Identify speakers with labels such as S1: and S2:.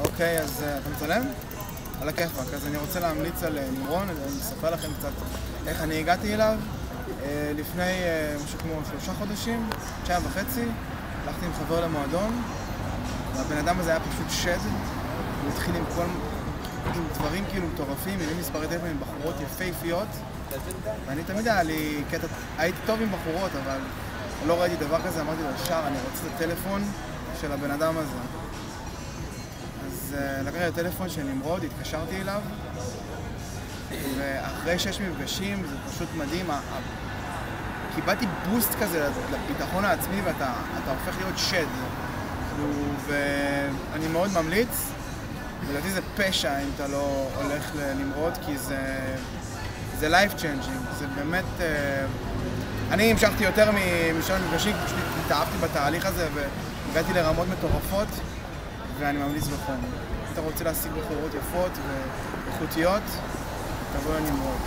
S1: אוקיי, אז אתה מצלם? על הכיפאק. אז אני רוצה להמליץ על נמרון, אני אספר לכם קצת איך אני הגעתי אליו. לפני משהו כמו 3 חודשים, 9.5, הלכתי עם חבר למועדון, והבן אדם הזה היה פשוט שד. הוא התחיל עם דברים כאילו מטורפים, עם מספרי טלפון עם בחורות יפהפיות, ואני תמיד היה לי קטע, הייתי טוב עם בחורות, אבל לא ראיתי דבר כזה, אמרתי לו ישר, אני רוצה את הטלפון של הבן אדם הזה. אז לקחתי את הטלפון של נמרוד, התקשרתי אליו, ואחרי 6 מפגשים זה פשוט מדהים, קיבלתי בוסט כזה לביטחון העצמי ואתה הופך להיות שד. ואני מאוד ממליץ, ולדעתי זה פשע אם אתה לא הולך לנמרוד, כי זה life changing, זה באמת... אני המשכתי יותר משלוש מפגשים, פשוט התאהבתי בתהליך הזה והגעתי לרמות מטורפות, ואני ממליץ בחום. אם אתה רוצה להשיג בחורות יפות ואיכותיות, תבוא לנמרוד.